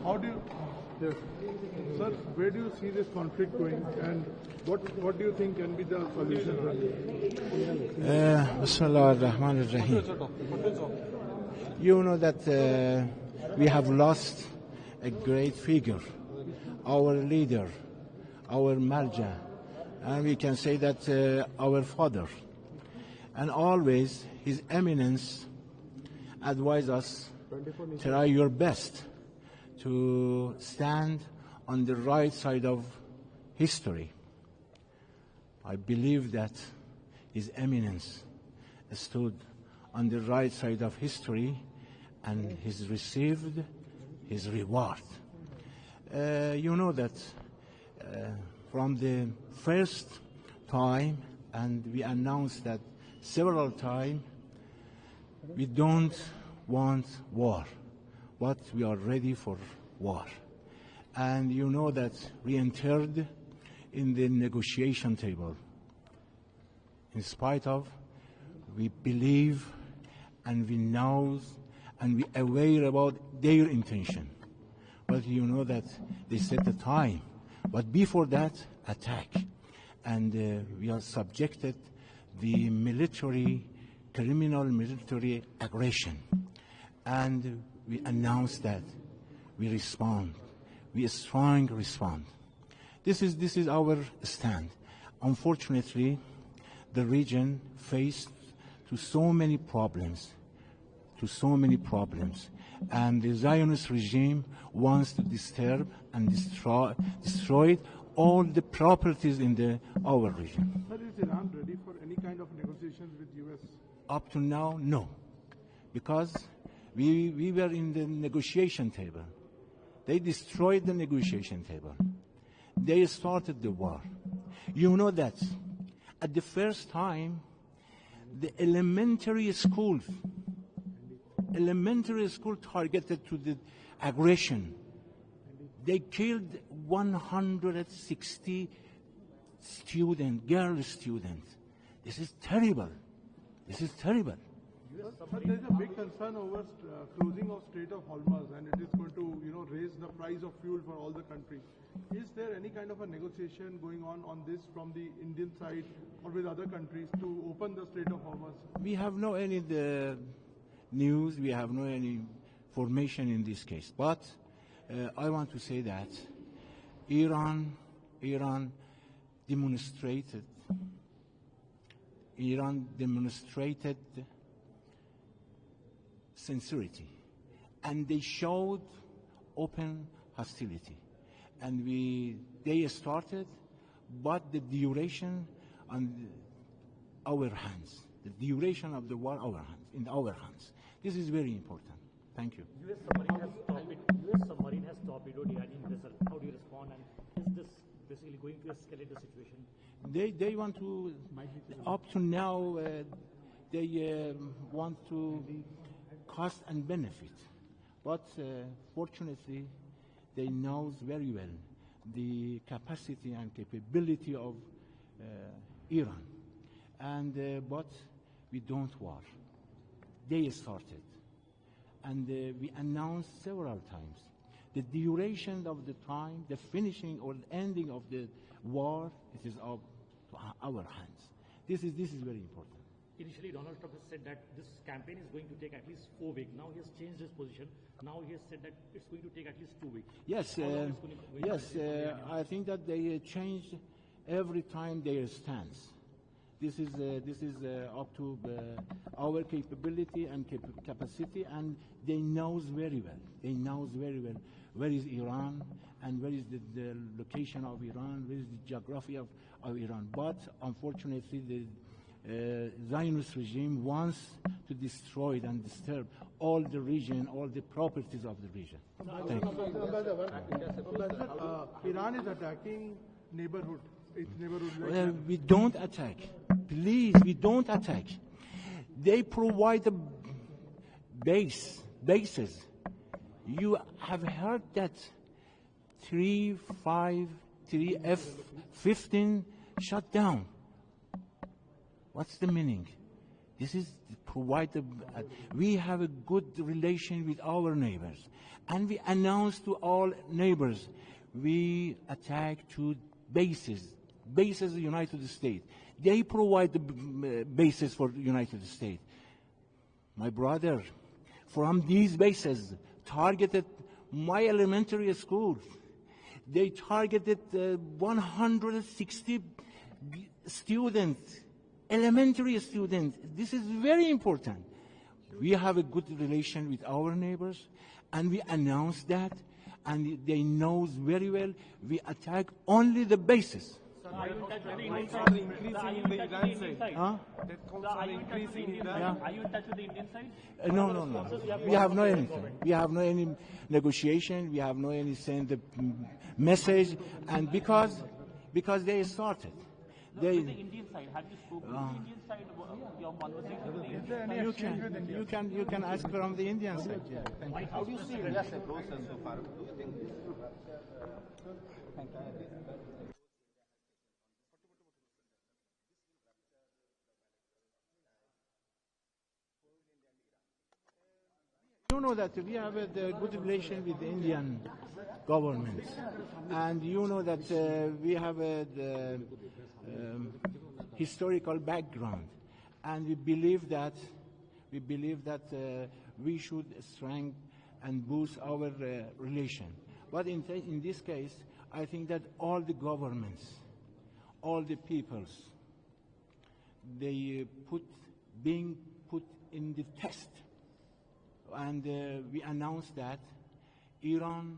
How do you, yes, sir, where do you see this conflict going, and what do you think can be the solution? Bismillah ar-Rahman ar-Rahim. You know that we have lost a great figure, our leader, our marja, and we can say that our father. And always His Eminence advised us, try your best to stand on the right side of history. I believe that His Eminence stood on the right side of history and he's received his reward. You know that from the first time, and we announced that several times, we don't want war, but we are ready for war. And you know that we entered in the negotiation table. In spite of, we believe and we know and we are aware about their intention. But you know that they set the time. But before that, attack. And we are subjected the military, criminal military aggression. And we announced that we respond. We strong respond. This is our stand. Unfortunately, the region faced to so many problems, and the Zionist regime wants to disturb and destroy all the properties in our region. Sir, is Iran ready for any kind of negotiations with U.S.? Up to now, no, because we were in the negotiation table. They destroyed the negotiation table. They started the war. You know that at the first time, the elementary school targeted to the aggression. They killed 160 girl students. This is terrible. This is terrible. But there is a big concern over closing of Strait of Hormuz, and it is going to, raise the price of fuel for all the countries. Is there any kind of a negotiation going on this from the Indian side or with other countries to open the Strait of Hormuz? We have no any news. We have no any information in this case. But I want to say that Iran demonstrated sincerity, and they showed open hostility, and they started, but the duration on our hands, the duration of the war in our hands. This is very important. Thank you. U.S. submarine has torpedoed Iranian vessel. How do you respond? And is this basically going to escalate the situation? They want to, up to now, they want to cost and benefit. But fortunately, they know very well the capacity and capability of Iran. And but we don't war. They started. And we announced several times the duration of the time, the finishing or the ending of the war, it is up to our hands. This is very important. Initially, Donald Trump has said that this campaign is going to take at least 4 weeks. Now he has changed his position. Now he has said that it's going to take at least 2 weeks. Yes, I think that they change every time their stance. This is up to our capability and capacity, and they knows very well. They knows very well where is Iran and where is the location of Iran, where is the geography of Iran. But unfortunately, the Zionist regime wants to destroy and disturb all the region, all the properties of the region. Thank you. Iran is attacking neighborhood. Its neighborhood. We don't attack. Please, we don't attack. They provide the bases. You have heard that 3 F-15 shut down. What's the meaning? This is provide. We have a good relation with our neighbors, And we announced to all neighbors, we attack two bases of the United States. They provide the bases for the United States. My brother, from these bases, targeted my elementary school. They targeted 160 students, elementary students. This is very important. We have a good relation with our neighbors, and we announced that, and they know very well we attack only the bases. Are you in touch with the Indian side? Huh? Are you in touch with the Indian side? Are you in touch with the Indian side? No. We have no anything. We have no any negotiation. We have no any send the message, and because they started. With the Indian side, have you spoken to the Indian side? Your conversation with the Indian side? You can ask from the Indian side. Yeah. How do you see India's approach so far? Do you think? Thank you. You know that we have a good relation with the Indian government, and you know that we have a historical background, and we believe that we should strengthen and boost our relation. But in this case, I think that all the governments, all the peoples, they being put in the test. And we announced that Iran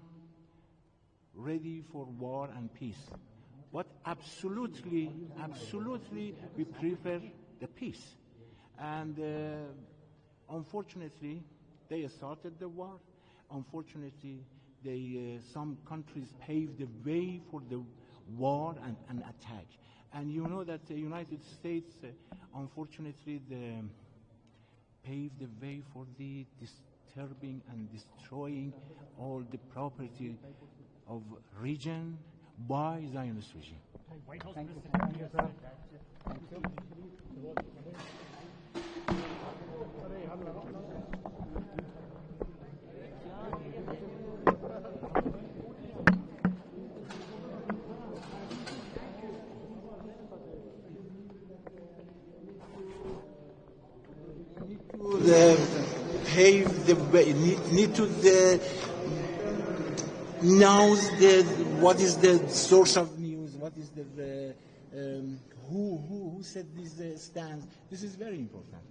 ready for war and peace. But absolutely, we prefer the peace. And unfortunately, they started the war. Unfortunately, some countries paved the way for the war and attack. And you know that the United States, unfortunately, paved the way for the disturbing and destroying all the property of region by Zionist regime. White House President has said that. Pave the way, need to know what is the source of news, what is the who said this stands. This is very important.